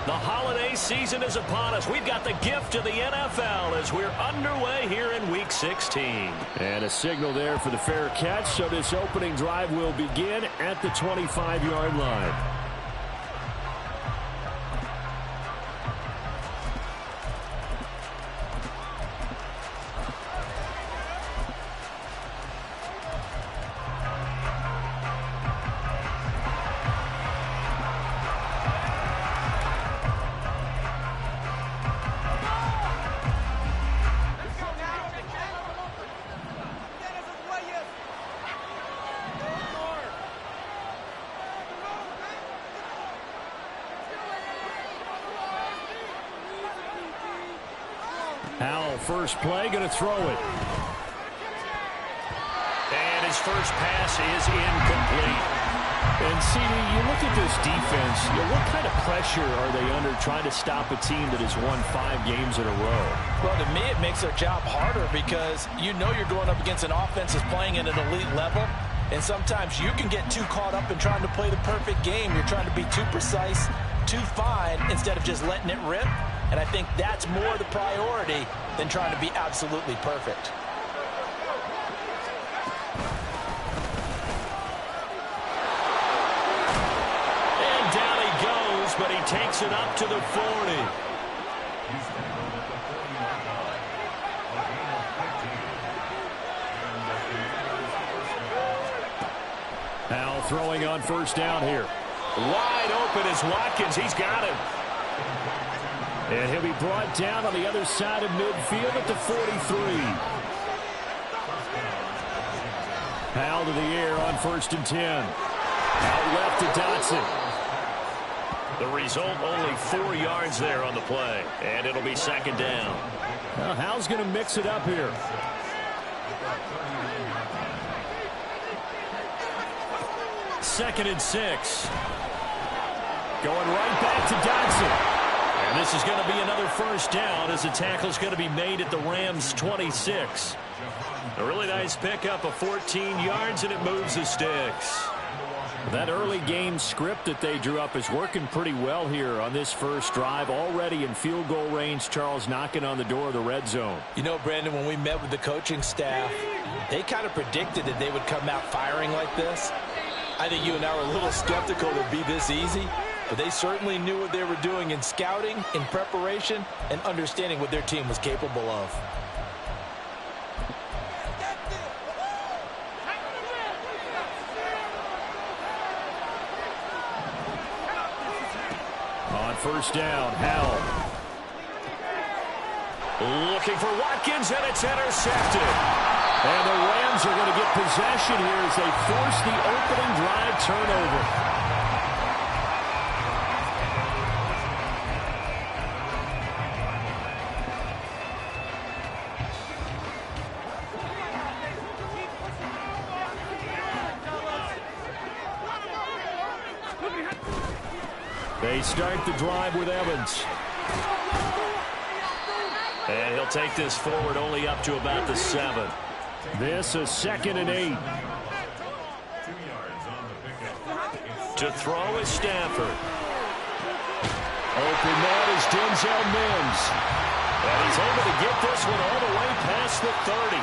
The holiday season is upon us. We've got the gift of the NFL as we're underway here in Week 16. And a signal there for the fair catch, so this opening drive will begin at the 25-yard line. Howell, first play, going to throw it. And his first pass is incomplete. And, CD, you look at this defense, what kind of pressure are they under trying to stop a team that has won 5 games in a row? Well, to me, it makes their job harder because you know you're going up against an offense that's playing at an elite level, and sometimes you can get too caught up in trying to play the perfect game. You're trying to be too precise, too fine, instead of just letting it rip. And I think that's more the priority than trying to be absolutely perfect. And down he goes, but he takes it up to the 40. Howell throwing on first down here. Wide open is Watkins. He's got him. And he'll be brought down on the other side of midfield at the 43. Howell to the air on 1st and 10. Out left to Dotson. The result, only 4 yards there on the play. And it'll be 2nd down. Well, Howell's going to mix it up here. Second and 6. Going right back to Dotson. And this is going to be another first down as the tackle's going to be made at the Rams' 26. A really nice pickup of 14 yards, and it moves the sticks. That early game script that they drew up is working pretty well here on this first drive. Already in field goal range, Charles knocking on the door of the red zone. You know, Brandon, when we met with the coaching staff, they kind of predicted that they would come out firing like this. I think you and I were a little skeptical it would be this easy. But they certainly knew what they were doing in scouting, in preparation, and understanding what their team was capable of. On first down, Howell. Looking for Watkins, and it's intercepted. And the Rams are going to get possession here as they force the opening drive turnover. They start the drive with Evans. And he'll take this forward only up to about the 7. This is 2nd and 8. To throw is Stafford. Open man is Denzel Mims. And he's able to get this one all the way past the 30.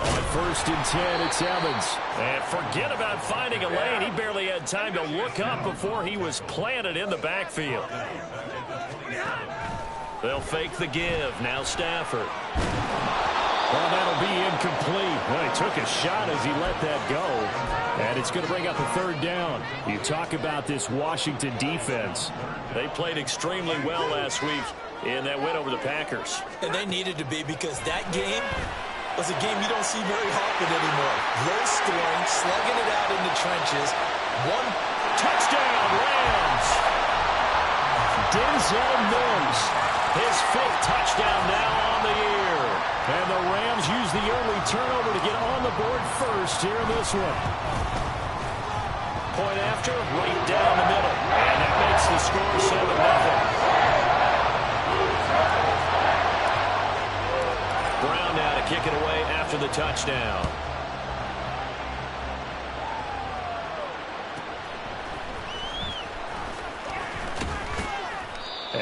On 1st and 10, it's Evans. And forget about finding a lane. He barely had time to look up before he was planted in the backfield. They'll fake the give. Now Stafford. Well, that'll be incomplete. Well, he took a shot as he let that go. And it's going to bring up a 3rd down. You talk about this Washington defense. They played extremely well last week in that win over the Packers. And they needed to be, because that game was a game you don't see very often anymore. Low scoring, slugging it out in the trenches. One touchdown, Rams. Denzel Mims, his 5th touchdown now on the year. And the Rams use the early turnover to get on the board first here in this one. Point after, right down the middle. And that makes the score 7-0. Brown now to kick it away after the touchdown.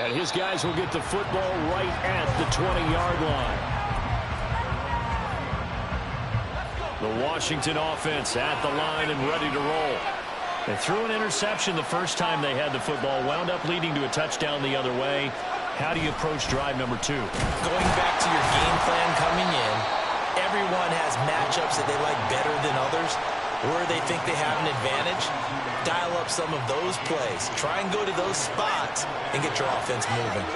And his guys will get the football right at the 20-yard line. The Washington offense at the line and ready to roll. They threw an interception the first time they had the football, wound up leading to a touchdown the other way. How do you approach drive number 2? Going back to your game plan coming in, everyone has matchups that they like better than others, where they think they have an advantage. Dial up some of those plays. Try and go to those spots and get your offense moving.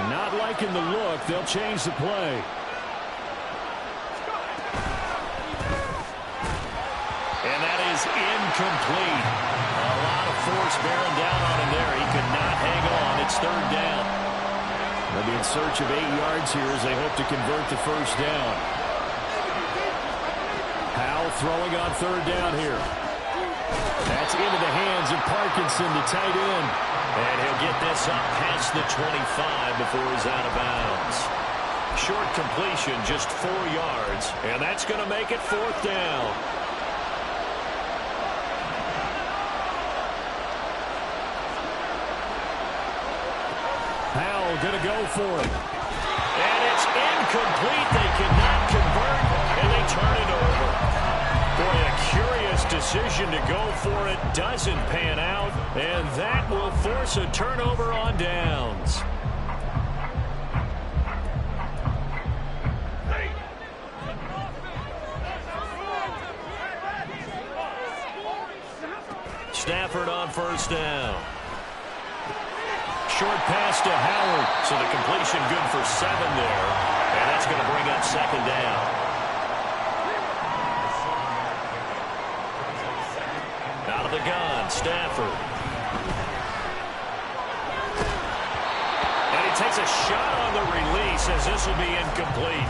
Not liking the look. They'll change the play. And that is incomplete. A lot of force bearing down on him there. He could not hang on. It's third down. They'll be in search of 8 yards here as they hope to convert the first down. Powell throwing on third down here. That's into the hands of Parkinson, the tight end. And he'll get this up past the 25 before he's out of bounds. Short completion, just 4 yards. And that's going to make it fourth down. Powell going to go for it. And it's incomplete. They cannot convert, and they turn it over. Boy, a curious decision to go for it. Doesn't pan out, and that will force a turnover on downs. Stafford on first down. Short pass to Howard, so the completion good for 7 there, and that's going to bring up second down. Out of the gun, Stafford. And he takes a shot on the release as this will be incomplete.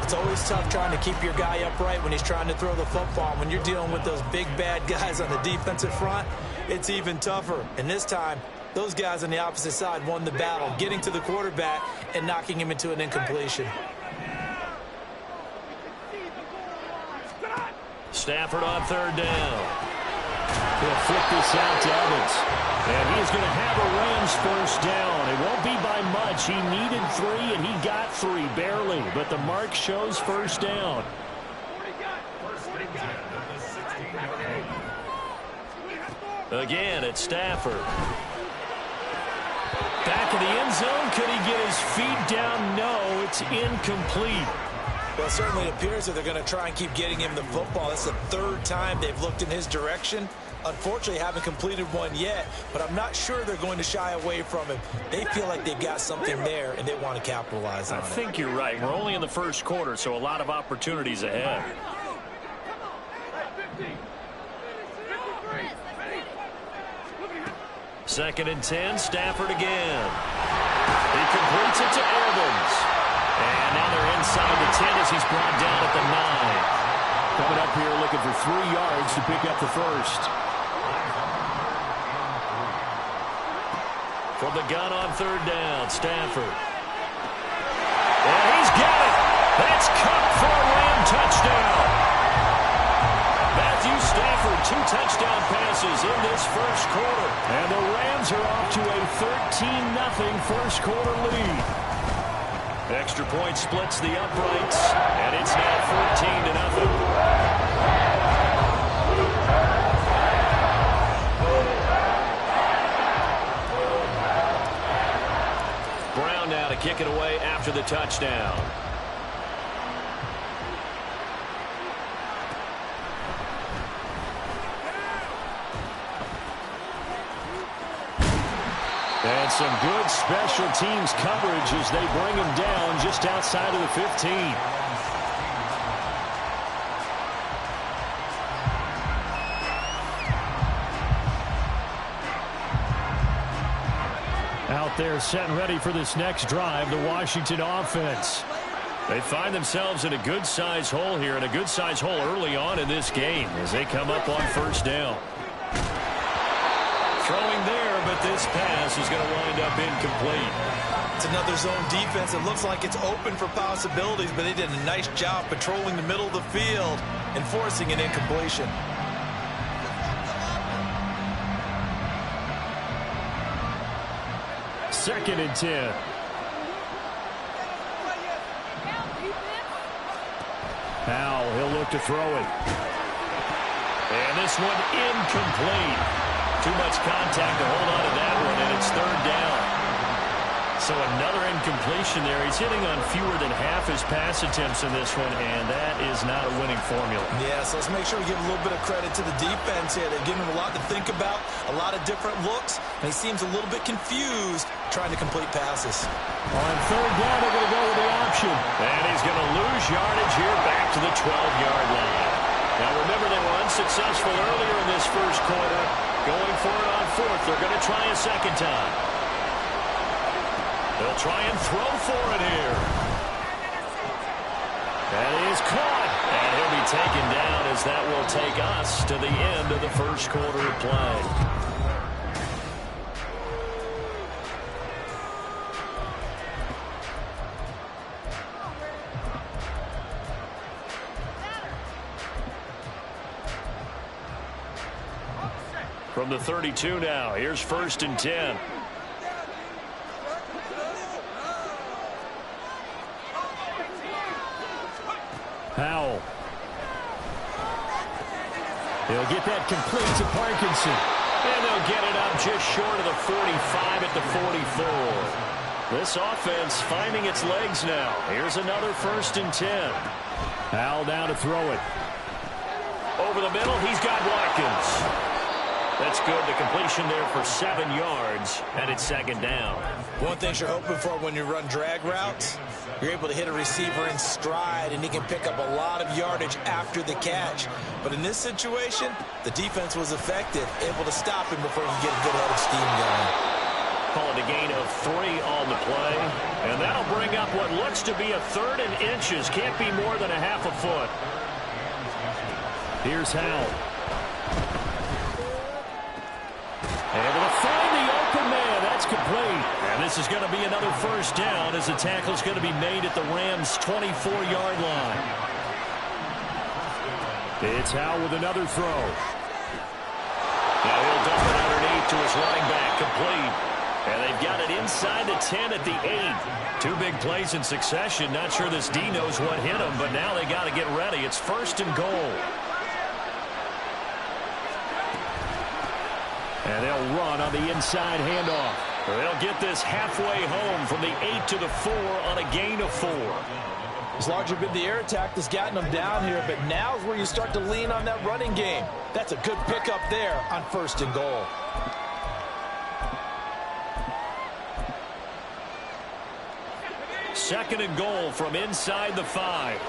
It's always tough trying to keep your guy upright when he's trying to throw the football. When you're dealing with those big, bad guys on the defensive front, it's even tougher. And this time, those guys on the opposite side won the battle, getting to the quarterback and knocking him into an incompletion. Stafford on third down. He'll flip this out to Evans. And he's going to have a Rams first down. It won't be by much. He needed 3, and he got 3, barely. But the mark shows first down. Again, it's Stafford. Back in the end zone. Could he get his feet down? No, it's incomplete. Well, it certainly appears that they're going to try and keep getting him the football. It's the 3rd time they've looked in his direction. Unfortunately, haven't completed one yet, but I'm not sure they're going to shy away from him. They feel like they've got something there, and they want to capitalize on it. I think you're right. We're only in the first quarter, so a lot of opportunities ahead. Second and 10, Stafford again. He completes it to Evans. And now they're inside the 10 as he's brought down at the 9. Coming up here looking for 3 yards to pick up the first. From the gun on third down, Stafford. And he's got it. That's Cup for a Ram touchdown. Matthew Stafford, 2 touchdown passes in this first quarter. And the Rams are off to a 13-0 first quarter lead. Extra point splits the uprights, and it's now 14-0. Brown now to kick it away after the touchdown. And some good special teams coverage as they bring him down just outside of the 15. Out there set and ready for this next drive, the Washington offense. They find themselves in a good-size hole here, and a good-size hole early on in this game as they come up on first down. Throwing there, but this pass is going to wind up incomplete. It's another zone defense. It looks like it's open for possibilities, but they did a nice job patrolling the middle of the field and forcing an incompletion. 2nd and 10. Now he'll look to throw it. And this one incomplete. Too much contact to hold on to that one, and it's 3rd down. So another incompletion there. He's hitting on fewer than half his pass attempts in this one, and that is not a winning formula. Yeah, so let's make sure we give a little bit of credit to the defense here. They're giving him a lot to think about, a lot of different looks, and he seems a little bit confused trying to complete passes. On 3rd down, they're going to go with the option. And he's going to lose yardage here back to the 12-yard line. Now, remember, they were unsuccessful earlier in this first quarter. Going for it on 4th. They're going to try a second time. They'll try and throw for it here. That is caught. And he'll be taken down as that will take us to the end of the first quarter of play. From the 32 now, here's 1st and 10. Powell. He'll get that complete to Parkinson. And they'll get it up just short of the 45 at the 44. This offense finding its legs now. Here's another 1st and 10. Powell down to throw it. Over the middle, he's got Watkins. That's good. The completion there for 7 yards, and it's 2nd down. One thing you're hoping for when you run drag routes, you're able to hit a receiver in stride, and he can pick up a lot of yardage after the catch. But in this situation, the defense was effective, able to stop him before he could get a good head of steam going. Call it a gain of 3 on the play, and that'll bring up what looks to be a 3rd and inches. Can't be more than a half a foot. Here's Howell. Able to find the open man. That's complete. And this is going to be another 1st down as the tackle's going to be made at the Rams' 24-yard line. It's Howell with another throw. Now he'll dump it underneath to his running back. Complete. And they've got it inside the 10 at the 8. 2 big plays in succession. Not sure this D knows what hit him, but now they got to get ready. It's 1st and goal. And they'll run on the inside handoff. They'll get this halfway home from the 8 to the 4 on a gain of 4. It's largely been the air attack that's gotten them down here, but now's where you start to lean on that running game. That's a good pickup there on 1st and goal. Second and goal from inside the 5.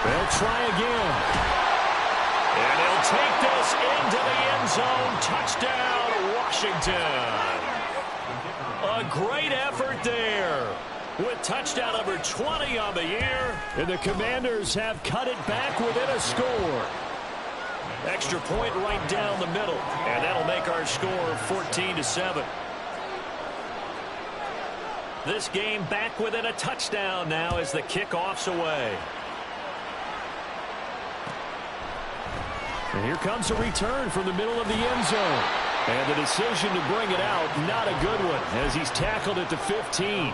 They'll try again. And he'll take this into the end zone. Touchdown, Washington. A great effort there with touchdown number 20 on the year. And the Commanders have cut it back within a score. Extra point right down the middle. And that'll make our score 14-7. This game back within a touchdown now as the kickoff's away. And here comes a return from the middle of the end zone. And the decision to bring it out, not a good one, as he's tackled at the 15.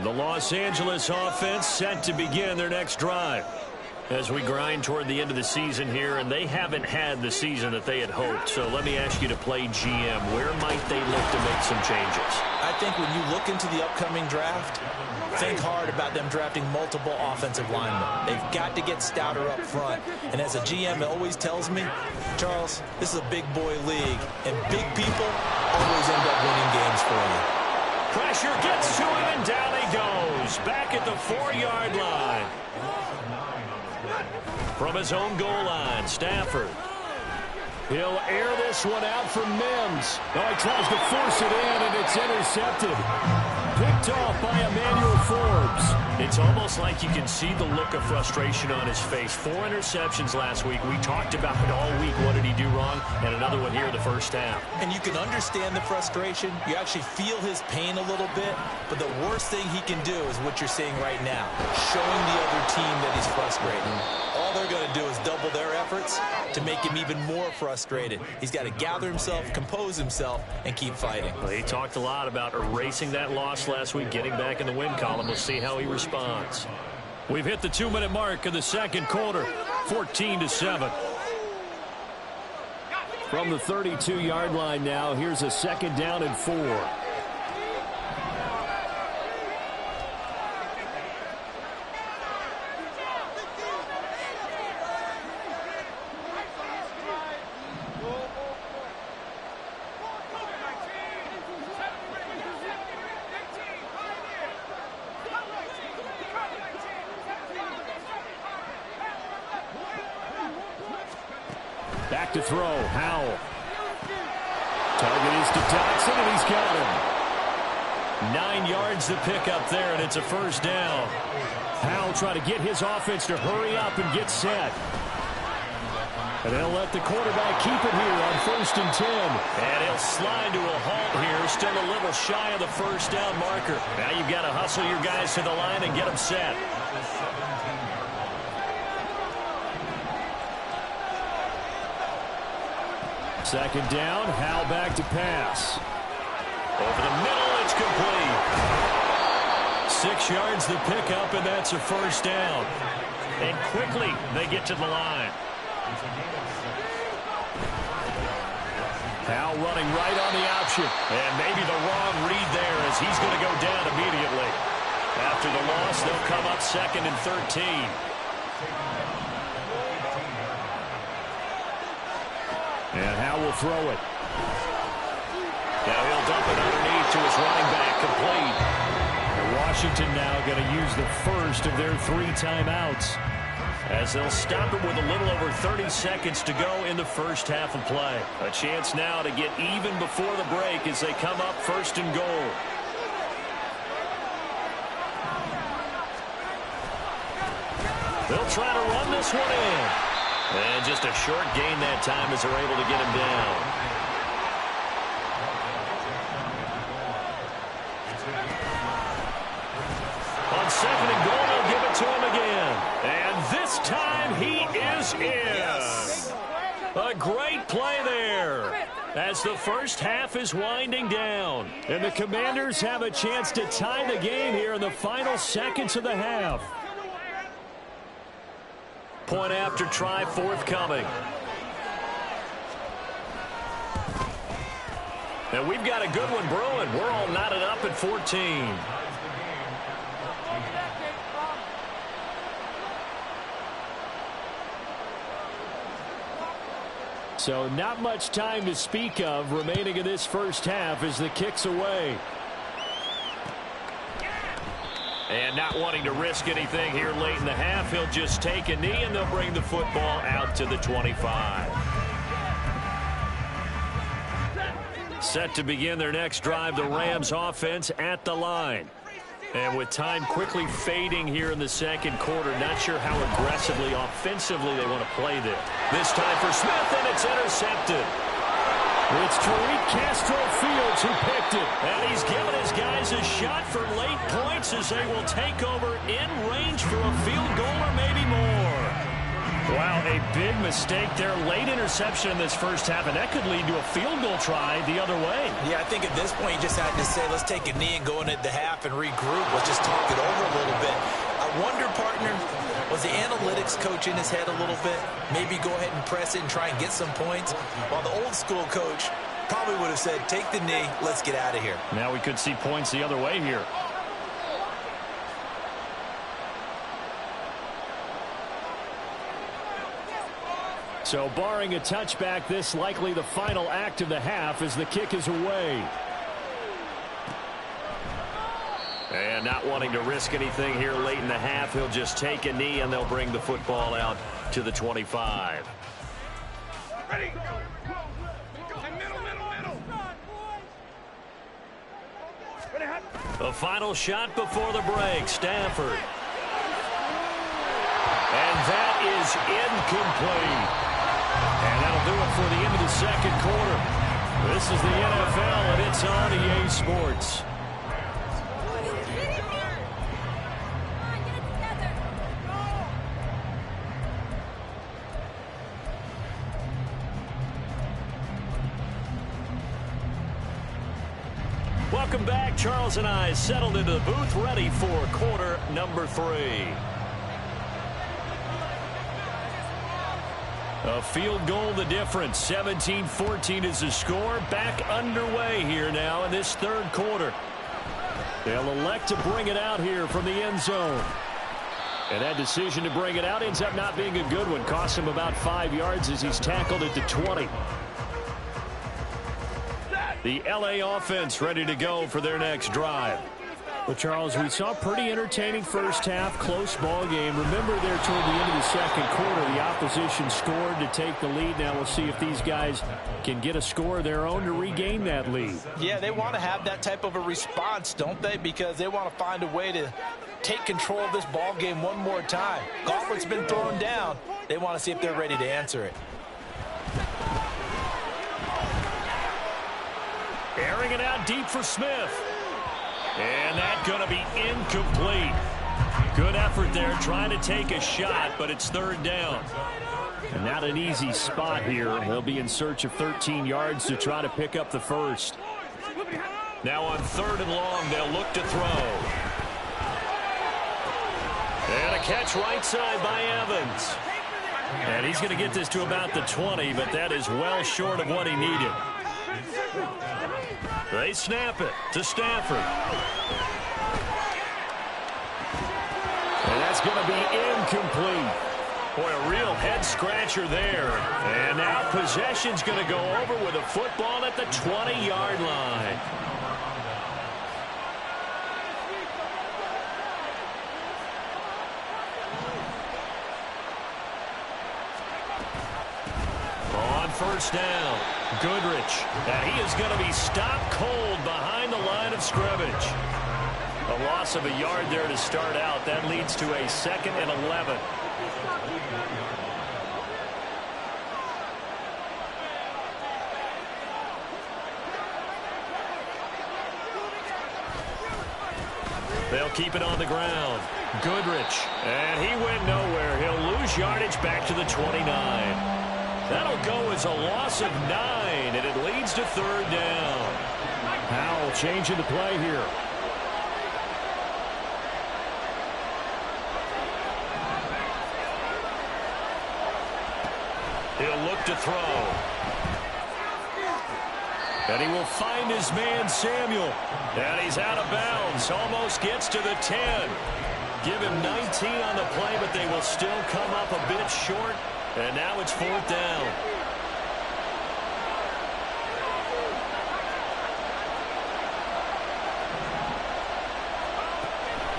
The Los Angeles offense set to begin their next drive. As we grind toward the end of the season here, and they haven't had the season that they had hoped. So let me ask you to play GM. Where might they look to make some changes? I think when you look into the upcoming draft, think hard about them drafting multiple offensive linemen. They've got to get stouter up front. And as a GM, it always tells me, Charles, this is a big boy league, and big people always end up winning games for you. Pressure gets to him, and down he goes. Back at the 4-yard line. From his own goal line, Stafford. He'll air this one out for Mims. Oh, he tries to force it in, and it's intercepted. picked off by Emmanuel Forbes. It's almost like you can see the look of frustration on his face. 4 interceptions last week. We talked about it all week. What did he do wrong? And another one here in the first half. And you can understand the frustration. You actually feel his pain a little bit. But the worst thing he can do is what you're seeing right now, showing the other team that he's frustrated. All they're going to do is double their efforts to make him even more frustrated. He's got to gather himself, compose himself, and keep fighting. Well, he talked a lot about erasing that loss last week, getting back in the win column. We'll see how he responds. We've hit the 2-minute mark of the second quarter, 14-7. From the 32-yard line now, here's a 2nd down and 4. Back to throw, Howell. Target is to Dotson, and he's got him. 9 yards to pick up there, and it's a first down. Howell trying to get his offense to hurry up and get set. And they'll let the quarterback keep it here on 1st and 10. And he'll slide to a halt here, still a little shy of the first down marker. Now you've got to hustle your guys to the line and get them set. Second down, Howell back to pass. Over the middle, it's complete. 6 yards to pick up, and that's a first down. And quickly, they get to the line. Howell running right on the option. And maybe the wrong read there as he's going to go down immediately. After the loss, they'll come up 2nd and 13. And Howell will throw it. Now he'll dump it underneath to his running back, complete. And Washington now going to use the first of their 3 timeouts, as they'll stop it with a little over 30 seconds to go in the first half of play. A chance now to get even before the break as they come up 1st and goal. They'll try to run this one in. And just a short gain that time as they're able to get him down. On 2nd and goal, they'll give it to him again. And this time he is in. Yes. A great play there as the first half is winding down. And the Commanders have a chance to tie the game here in the final seconds of the half. Point after try forthcoming. And we've got a good one brewing. We're all knotted up at 14. So not much time to speak of remaining in this first half as the kick's away. And not wanting to risk anything here late in the half, he'll just take a knee and they'll bring the football out to the 25. Set to begin their next drive, the Rams offense at the line. And with time quickly fading here in the second quarter, not sure how aggressively, offensively they want to play this. This time for Smith, and it's intercepted. It's Tariq Castro-Fields who picked it. And he's given his guys a shot for late points as they will take over in range for a field goal or maybe more. Wow, a big mistake there. Late interception in this first half, and that could lead to a field goal try the other way. Yeah, I think at this point you just had to say, let's take a knee and go into the half and regroup. Let's just talk it over a little bit. I wonder, partner, was the analytics coach in his head a little bit? Maybe go ahead and press it and try and get some points? While the old school coach probably would have said, take the knee, let's get out of here. Now we could see points the other way here. So barring a touchback, this likely the final act of the half as the kick is away. And not wanting to risk anything here late in the half, he'll just take a knee and they'll bring the football out to the 25. Ready? Middle. Ready, hot. A final shot before the break. Stafford. And that is incomplete. And that'll do it for the end of the second quarter. This is the NFL, and it's on EA Sports. Welcome back. Charles and I settled into the booth, ready for quarter number 3. A field goal the difference. 17-14 is the score. Back underway here now in this third quarter. They'll elect to bring it out here from the end zone. And that decision to bring it out ends up not being a good one. Cost him about 5 yards as he's tackled at the 20. The LA offense ready to go for their next drive. Well, Charles, we saw a pretty entertaining first half, close ball game. Remember there toward the end of the second quarter, the opposition scored to take the lead. Now we'll see if these guys can get a score of their own to regain that lead. Yeah, they want to have that type of a response, don't they? Because they want to find a way to take control of this ball game one more time. Gauntlet's been thrown down. They want to see if they're ready to answer it. Airing it out deep for Smith. And that's going to be incomplete. Good effort there trying to take a shot, but it's third down. And not an easy spot here. They'll be in search of 13 yards to try to pick up the first. Now on 3rd and long, they'll look to throw. And a catch right side by Evans. And he's going to get this to about the 20, but that is well short of what he needed. They snap it to Stafford. And that's going to be incomplete. Boy, a real head-scratcher there. And now possession's going to go over with a football at the 20-yard line. On first down, Goodrich. And he is going to be stopped cold behind the line of scrimmage. A loss of a yard there to start out. That leads to a 2nd and 11. They'll keep it on the ground. Goodrich. And he went nowhere. He'll lose yardage back to the 29. That'll go as a loss of 9, and it leads to 3rd down. Howell changing the play here. He'll look to throw. And he will find his man, Samuel. And he's out of bounds. Almost gets to the 10. Give him 19 on the play, but they will still come up a bit short. And now it's 4th down.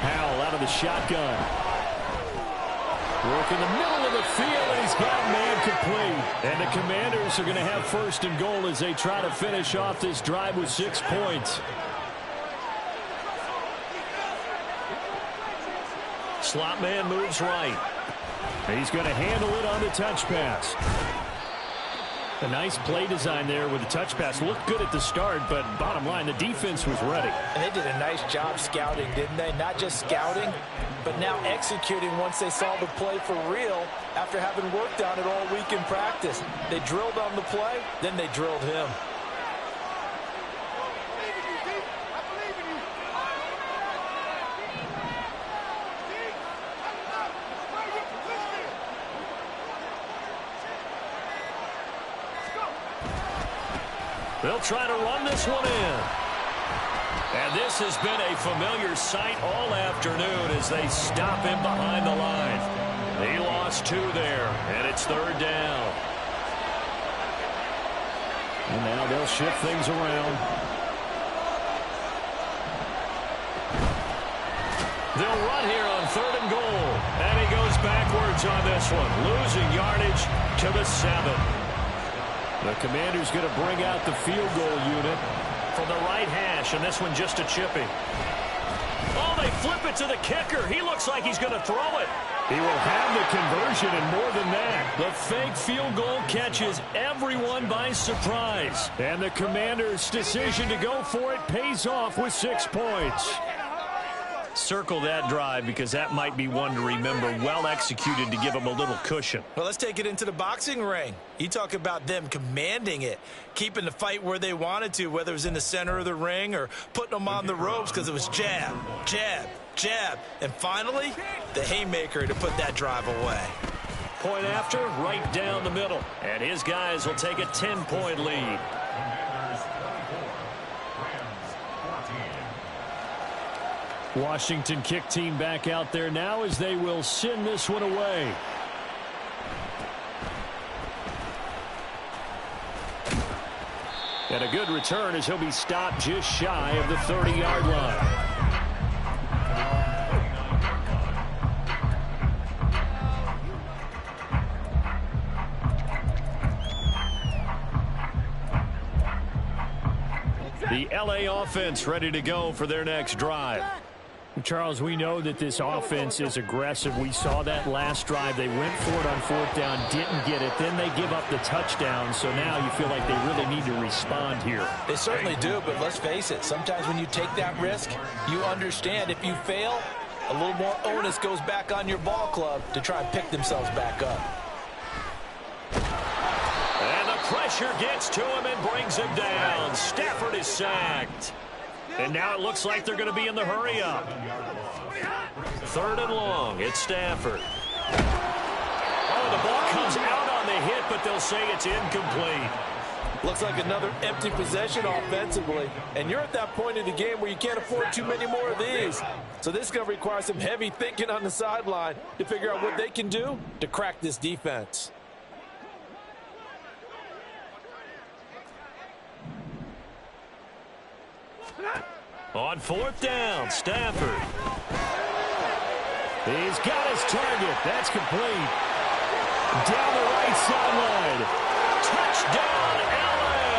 Howell out of the shotgun. Work in the middle of the field, and he's got a man complete. And the Commanders are going to have 1st and goal as they try to finish off this drive with 6 points. Slot man moves right. He's going to handle it on the touch pass. A nice play design there with the touch pass. Looked good at the start, but bottom line, the defense was ready. And they did a nice job scouting, didn't they? Not just scouting, but now executing once they saw the play for real after having worked on it all week in practice. They drilled on the play, then they drilled him. They'll try to run this one in. And this has been a familiar sight all afternoon as they stop him behind the line. He lost 2 there, and it's 3rd down. And now they'll shift things around. They'll run here on 3rd and goal. And he goes backwards on this one, losing yardage to the 7. The Commanders going to bring out the field goal unit. from the right hash, and this one just a chipping. Oh, they flip it to the kicker. He looks like he's going to throw it. He will have the conversion and more than that. The fake field goal catches everyone by surprise. And the Commanders' decision to go for it pays off with 6 points. Circle that drive because that might be one to remember. Well executed to give them a little cushion. Well, let's take it into the boxing ring. You talk about them commanding it, keeping the fight where they wanted to, whether it was in the center of the ring or putting them on the ropes because it was jab, jab, jab. And finally, the haymaker to put that drive away. Point after, right down the middle. And his guys will take a 10-point lead. Washington kick team back out there now as they will send this one away. And a good return as he'll be stopped just shy of the 30-yard line. The LA offense ready to go for their next drive. Charles, we know that this offense is aggressive. We saw that last drive. They went for it on 4th down, didn't get it. Then they give up the touchdown, so now you feel like they really need to respond here. They certainly do, but let's face it. Sometimes when you take that risk, you understand if you fail, a little more onus goes back on your ball club to try and pick themselves back up. And the pressure gets to him and brings him down. Stafford is sacked. And now it looks like they're going to be in the hurry-up. 3rd and long. It's Stafford. Oh, the ball comes out on the hit, but they'll say it's incomplete. Looks like another empty possession offensively. And you're at that point in the game where you can't afford too many more of these. So this is going to require some heavy thinking on the sideline to figure out what they can do to crack this defense. On 4th down, Stafford. He's got his target. That's complete. Down the right sideline. Touchdown, LA!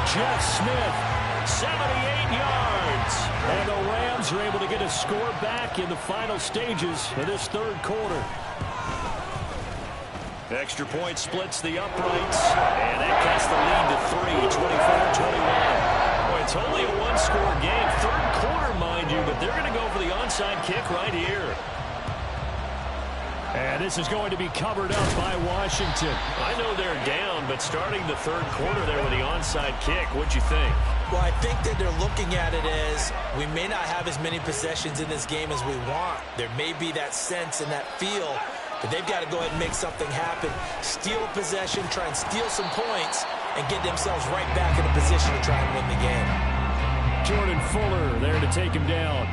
Jeff Smith, 78 yards. And the Rams are able to get a score back in the final stages of this 3rd quarter. Extra point splits the uprights. And that cuts the lead to 3, 24-21. It's only a 1-score game. 3rd quarter, mind you, but they're going to go for the onside kick right here. And this is going to be covered up by Washington. I know they're down, but starting the 3rd quarter there with the onside kick, what'd you think? Well, I think that they're looking at it as we may not have as many possessions in this game as we want. There may be that sense and that feel, but they've got to go ahead and make something happen. Steal possession, try and steal some points, and get themselves right back in a position to try and win the game. Jordan Fuller there to take him down.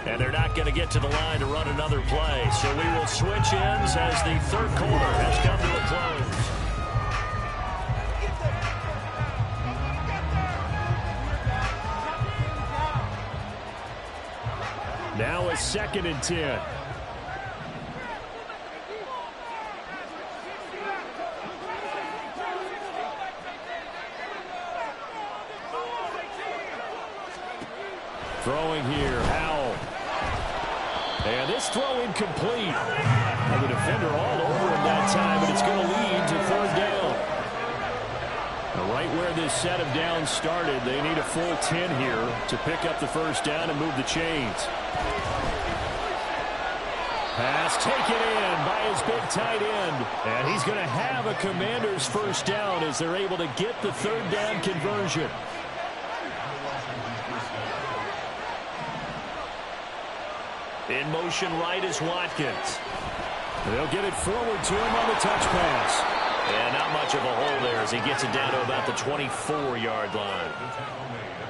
And they're not going to get to the line to run another play. So we will switch ends as the 3rd quarter has come to a close. Now a 2nd and 10. Throwing here, Howell. And this throw incomplete. And the defender all over him that time, but it's going to lead to 3rd down. Now, right where this set of downs started, they need a full 10 here to pick up the 1st down and move the chains. Pass taken in by his big tight end. And he's going to have a Commander's 1st down as they're able to get the 3rd down conversion. In motion right is Watkins. They'll get it forward to him on the touch pass. And not much of a hole there as he gets it down to about the 24-yard line.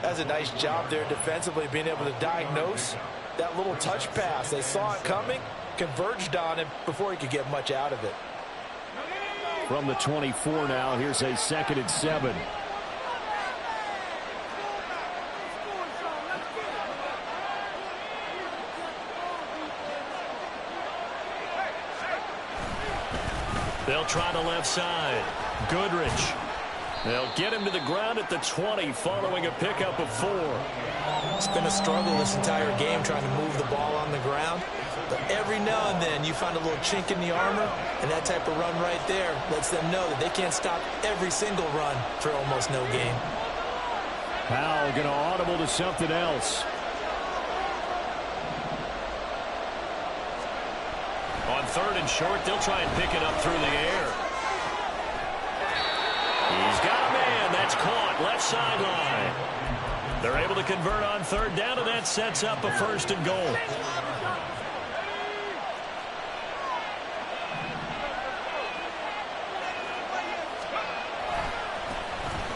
That's a nice job there defensively, being able to diagnose that little touch pass. They saw it coming, converged on him before he could get much out of it. From the 24 now, here's a 2nd and 7. They'll try the left side. Goodrich. They'll get him to the ground at the 20 following a pickup of 4. It's been a struggle this entire game trying to move the ball on the ground. But every now and then you find a little chink in the armor, and that type of run right there lets them know that they can't stop every single run for almost no gain. Powell going to audible to something else. On 3rd and short, they'll try and pick it up through the air. He's got a man. That's caught. Left sideline. They're able to convert on 3rd down, and that sets up a 1st and goal.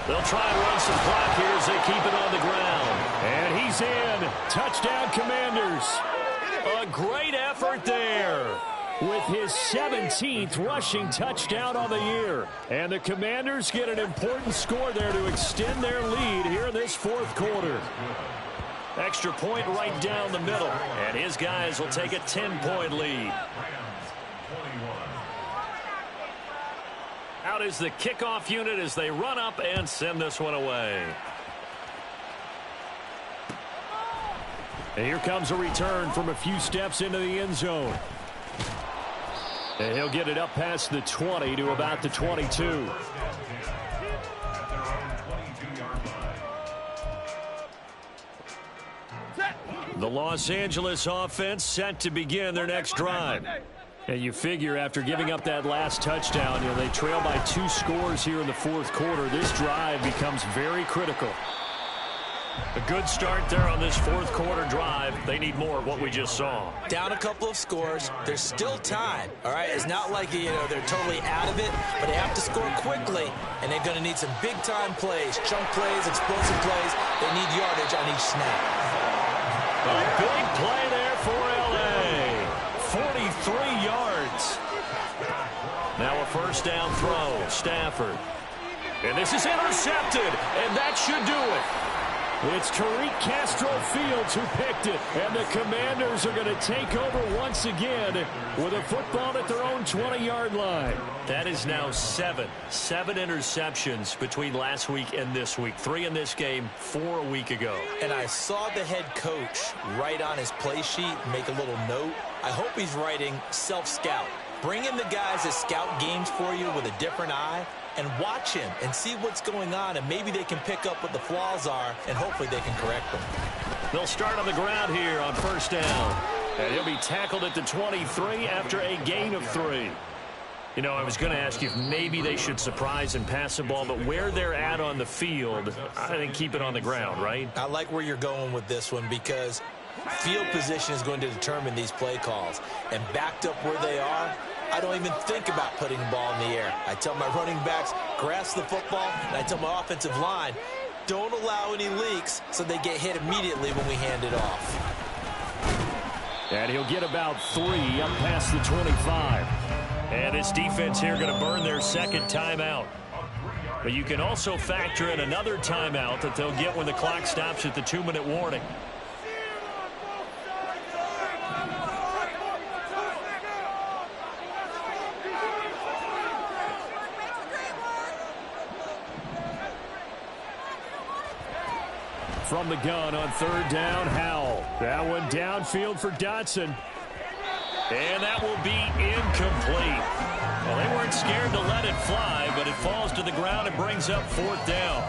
They'll try and run some clock here as they keep it on the ground. And he's in. Touchdown, Commanders. A great effort there with his 17th rushing touchdown on the year. And the Commanders get an important score there to extend their lead here in this 4th quarter. Extra point right down the middle. And his guys will take a 10-point lead. Out is the kickoff unit as they run up and send this one away. And here comes a return from a few steps into the end zone. And he'll get it up past the 20 to about the 22. The Los Angeles offense set to begin their next drive. And you figure after giving up that last touchdown, they trail by 2 scores here in the 4th quarter. This drive becomes very critical. A good start there on this 4th quarter drive. They need more of what we just saw. Down a couple of scores. There's still time. All right, it's not like they're totally out of it, but they have to score quickly, and they're going to need some big-time plays, chunk plays, explosive plays. They need yardage on each snap. A big play there for L.A. 43 yards. Now a 1st down throw. Stafford. And this is intercepted, and that should do it. It's Tariq Castro Fields who picked it, and the Commanders are going to take over once again with a football at their own 20-yard line. That is now 7 interceptions between last week and this week. 3 in this game, 4 a week ago. And I saw the head coach write on his play sheet, make a little note. I hope he's writing self-scout. Bring in the guys that scout games for you with a different eye, and watch him and see what's going on, and maybe they can pick up what the flaws are, and hopefully they can correct them. They'll start on the ground here on 1st down. And he'll be tackled at the 23 after a gain of 3. I was going to ask you if maybe they should surprise and pass the ball, but where they're at on the field, I think keep it on the ground, right? I like where you're going with this one because field position is going to determine these play calls. And backed up where they are, I don't even think about putting the ball in the air. I tell my running backs, grasp the football, and I tell my offensive line, don't allow any leaks so they get hit immediately when we hand it off. And he'll get about 3 up past the 25. And this defense here going to burn their 2nd timeout. But you can also factor in another timeout that they'll get when the clock stops at the 2-minute warning. From the gun on 3rd down, Howell. That one downfield for Dotson. And that will be incomplete. Well, they weren't scared to let it fly, but it falls to the ground and brings up 4th down.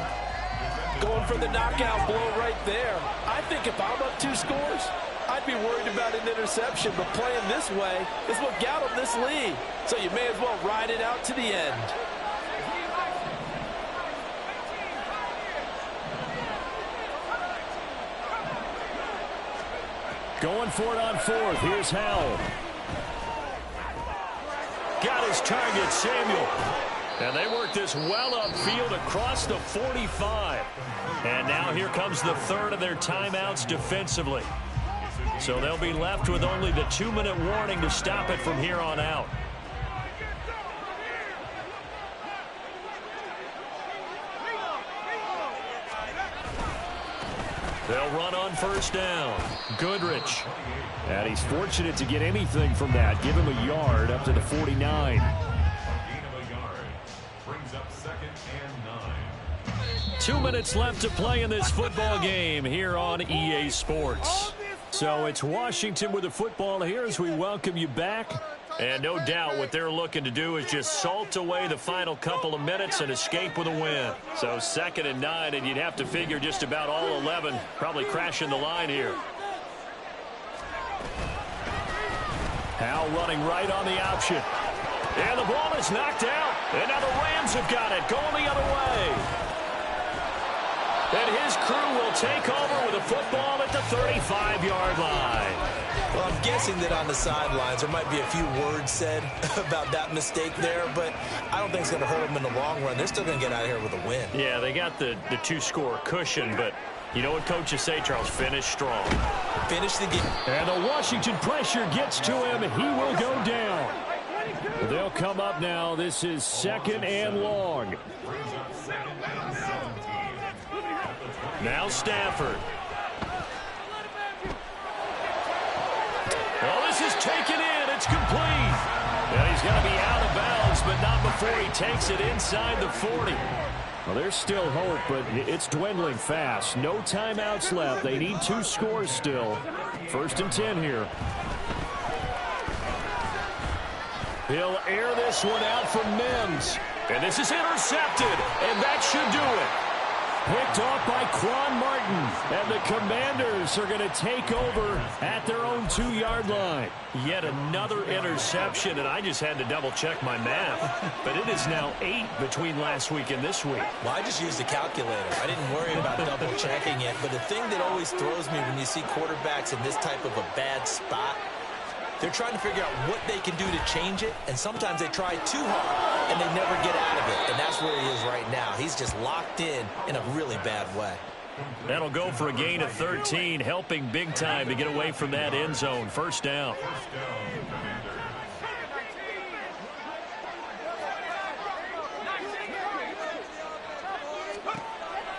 Going for the knockout blow right there. I think if I'm up 2 scores, I'd be worried about an interception, but playing this way is what got them this lead. So you may as well ride it out to the end. Going for it on 4th. Here's Howell. Got his target, Samuel. And they work this well upfield across the 45. And now here comes the 3rd of their timeouts defensively. So they'll be left with only the 2-minute warning to stop it from here on out. They'll run on 1st down. Goodrich. And he's fortunate to get anything from that. Give him a yard up to the 49. 2 minutes left to play in this football game here on EA Sports. So it's Washington with the football here as we welcome you back. And no doubt what they're looking to do is just salt away the final couple of minutes and escape with a win. So 2nd and 9, and you'd have to figure just about all 11 probably crashing the line here. Howell running right on the option. And the ball is knocked out. And now the Rams have got it going the other way. And his crew will take over with a football at the 35-yard line. Well, I'm guessing that on the sidelines there might be a few words said about that mistake there, but I don't think it's going to hurt them in the long run. They're still going to get out of here with a win. Yeah, they got the two-score cushion, but you know what coaches say, Charles? Finish strong. Finish the game. And the Washington pressure gets to him. He will go down. They'll come up now. This is 2nd and long. Now Stafford. Oh, this is taken in. It's complete. And he's going to be out of bounds, but not before he takes it inside the 40. Well, there's still hope, but it's dwindling fast. No timeouts left. They need 2 scores still. 1st and 10 here. He'll air this one out from Mims. And this is intercepted, and that should do it. Picked off by Quan Martin. And the Commanders are going to take over at their own 2-yard line. Yet another interception, and I just had to double-check my math. But it is now 8 between last week and this week. Well, I just used the calculator. I didn't worry about double-checking it. But the thing that always throws me when you see quarterbacks in this type of a bad spot, they're trying to figure out what they can do to change it, and sometimes they try too hard, and they never get out of it. And that's where he is right now. He's just locked in a really bad way. That'll go for a gain of 13, helping big time to get away from that end zone. 1st down.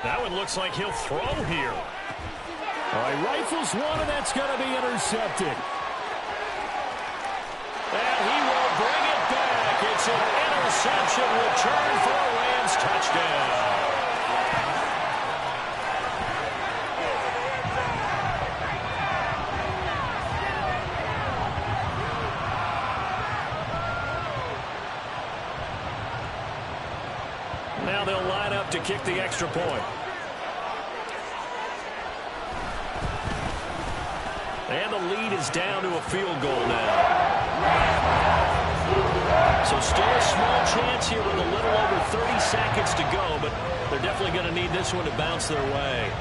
That one looks like he'll throw here. All right, rifles one, and that's going to be intercepted. And he will bring it back. It's an interception return for a Rams touchdown. Now they'll line up to kick the extra point. And the lead is down to a field goal now. So still a small chance here with a little over 30 seconds to go, but they're definitely going to need this one to bounce their way.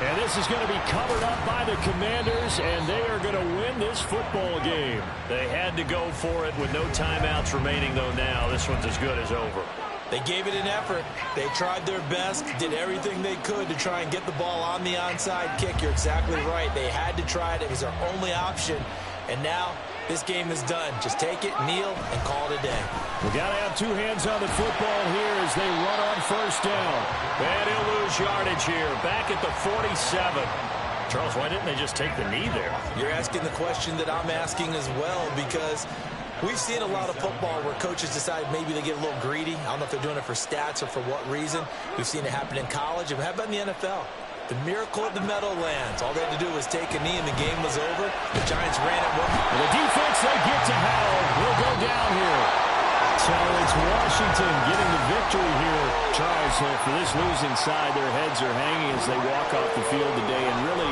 And this is going to be covered up by the Commanders, and they are going to win this football game. They had to go for it with no timeouts remaining, though now this one's as good as over. They gave it an effort. They tried their best, did everything they could to try and get the ball on the onside kick. You're exactly right. They had to try it. It was their only option. And now this game is done. Just take it, kneel, and call it a day. We got to have 2 hands on the football here as they run on 1st down. And he'll lose yardage here. Back at the 47. Charles, why didn't they just take the knee there? You're asking the question that I'm asking as well, because we've seen a lot of football where coaches decide maybe they get a little greedy. I don't know if they're doing it for stats or for what reason. We've seen it happen in college. And how about in the NFL? The miracle of the Meadowlands. All they had to do was take a knee and the game was over. The Giants ran it one. The defense, they get to Howell. Will go down here. So it's Washington getting the victory here. Charles, for this losing side, their heads are hanging as they walk off the field today, and really